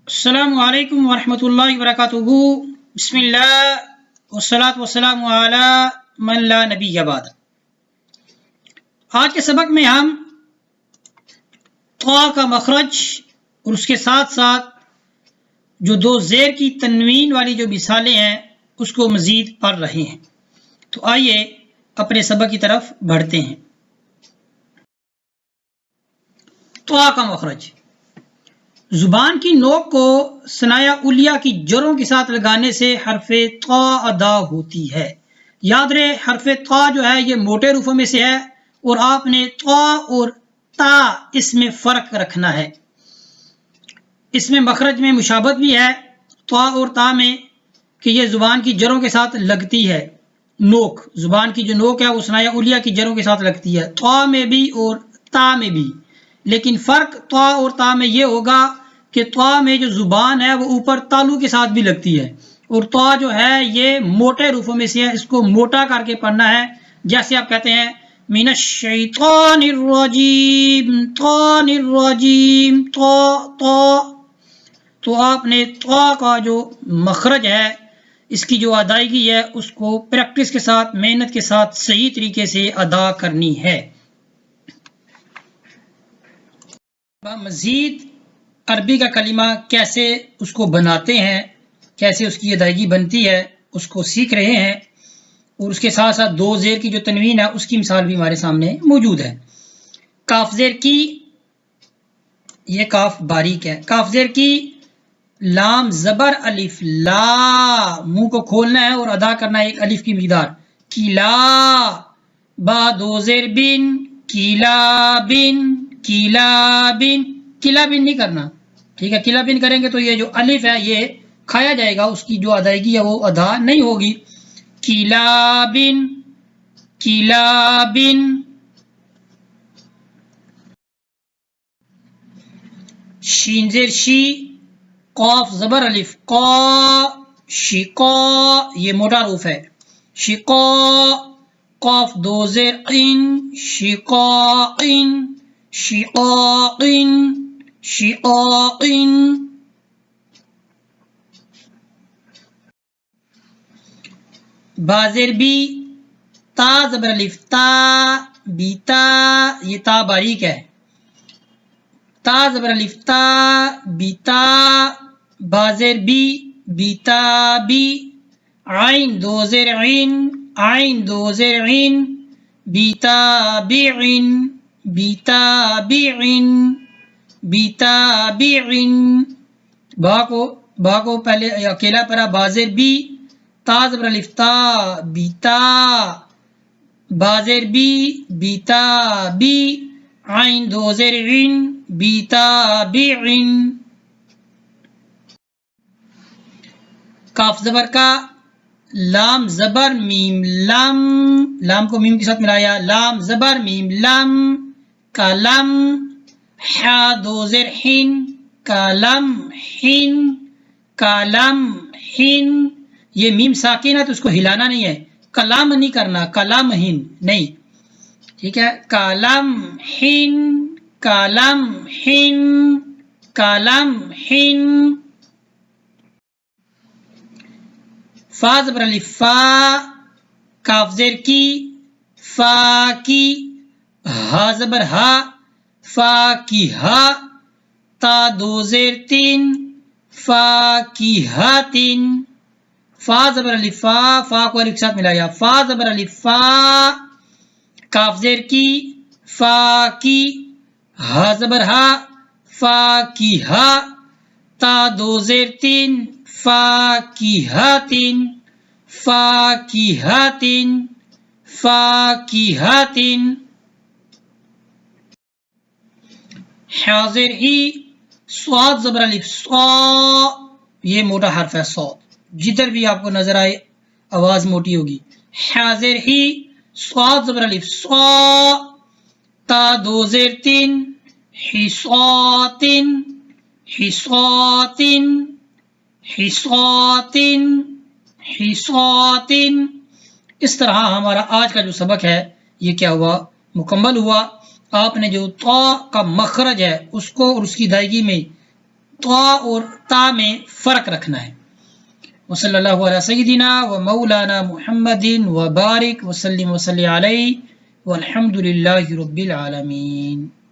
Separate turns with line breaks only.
السلام علیکم ورحمۃ اللہ وبرکاتہ۔ بسم اللہ والصلاۃ والسلام علی من لا نبی بعد۔ آج کے سبق میں ہم طا کا مخرج اور اس کے ساتھ ساتھ جو دو زیر کی تنوین والی جو مثالیں ہیں اس کو مزید پڑھ رہے ہیں۔ تو آئیے اپنے سبق کی طرف بڑھتے ہیں۔ طا کا مخرج، زبان کی نوک کو ثنایا علیہ کی جڑوں کے ساتھ لگانے سے حرف طا ادا ہوتی ہے۔ یاد رہے حرف طا جو ہے یہ موٹے حروفوں میں سے ہے اور آپ نے طا اور تا اس میں فرق رکھنا ہے۔ اس میں مخرج میں مشابہت بھی ہے طا اور تا میں کہ یہ زبان کی جڑوں کے ساتھ لگتی ہے۔ نوک، زبان کی جو نوک ہے وہ ثنایا علیہ کی جڑوں کے ساتھ لگتی ہے، طا میں بھی اور تا میں بھی۔ لیکن فرق طا اور تا میں یہ ہوگا کہ طا میں جو زبان ہے وہ اوپر تالو کے ساتھ بھی لگتی ہے، اور طا جو ہے یہ موٹے حروفوں میں سے ہے، اس کو موٹا کر کے پڑھنا ہے۔ جیسے آپ کہتے ہیں من الشیطان الرجیم، طان الرجیم، طا، تو آپ نے طا کا جو مخرج ہے اس کی جو ادائیگی ہے اس کو پریکٹس کے ساتھ، محنت کے ساتھ صحیح طریقے سے ادا کرنی ہے۔ مزید عربی کا کلمہ کیسے اس کو بناتے ہیں، کیسے اس کی ادائیگی بنتی ہے اس کو سیکھ رہے ہیں، اور اس کے ساتھ ساتھ دو زیر کی جو تنوین ہے اس کی مثال بھی ہمارے سامنے موجود ہے۔ کاف زیر کی، یہ کاف باریک ہے، کاف زیر کی لام زبر الف لا، منہ کو کھولنا ہے اور ادا کرنا ہے ایک الف کی مقدار، کیلا، با دو زیر بن، کیلا بن، کیلا بن، کلا بن نہیں کرنا، ٹھیک ہے؟ کلا بن کریں گے تو یہ جو الف ہے یہ کھایا جائے گا، اس کی جو ادائیگی ہے وہ ادا نہیں ہوگی۔ کیلا بن، کیلا بن۔ شین زیر شی، قاف زبر الف قا، شقا، یہ موٹا حروف ہے، شقا، قاف دو زیر ان، شقاقن، شقاقن، شقاقن۔ با زیر بی، تا زبر الف تا، بیتا، یہ تا باریک ہے، تا زبر الف تا، بیتا، با زیر بی، بیتا بی، عین دو زیر عین، عین دو زیر عین، بیتا بعین، بیتا بعین، بیتا بعین۔ با کو پہلے اکیلا پڑھا، با زیر بی، تا زبر الف تا، بیتا، با زیر بی، بیتا بی، عین دو زیر عین، بیتا بعین۔ کاف زبر کا، لام زبر میم لم، لام کو میم کے ساتھ ملایا، لام زبر میم لم، کلم، حا دو زیر حن، کلم حن، کلم حن۔ یہ میم ساکن ہے تو اس کو ہلانا نہیں ہے، کلام نہیں کرنا، کلم ہن نہیں، ٹھیک ہے؟ کلم حن، کلم حن، کلم حن۔ فا زبر الف فا، کاف زیر کی، فا کی، ہا زبر ہا، فا کی ہا، تا دو زیر تین، فا کی ہا تین، فا زبر الف فا، فا کو الف کے ساتھ ملایا، فا زبر الف فا، کاف زیر کی، فا کی، ہا زبر ہا، فا کی ہا، تا دو زیر تین، فا کی ہا تین، فا کی ہا تین، فا کی ہا تین۔ حاضر ہی، صاد زبر الف صا، یہ موٹا حرف ہے صاد، جدھر بھی آپ کو نظر آئے آواز موٹی ہوگی۔ حاضر ہی، صاد زبر الف صا، تا دو زیر تین، حصاتن، حصاتن، حصاتن، حصاتن۔ اس طرح ہمارا آج کا جو سبق ہے یہ کیا ہوا؟ مکمل ہوا۔ آپ نے جو طا کا مخرج ہے اس کو اور اس کی ادائیگی میں طا اور تا میں فرق رکھنا ہے۔ وصلی اللہ علیہ سیدنا و مولانا محمد و بارک وسلم وصلی علیہ والحمد للہ رب العالمین۔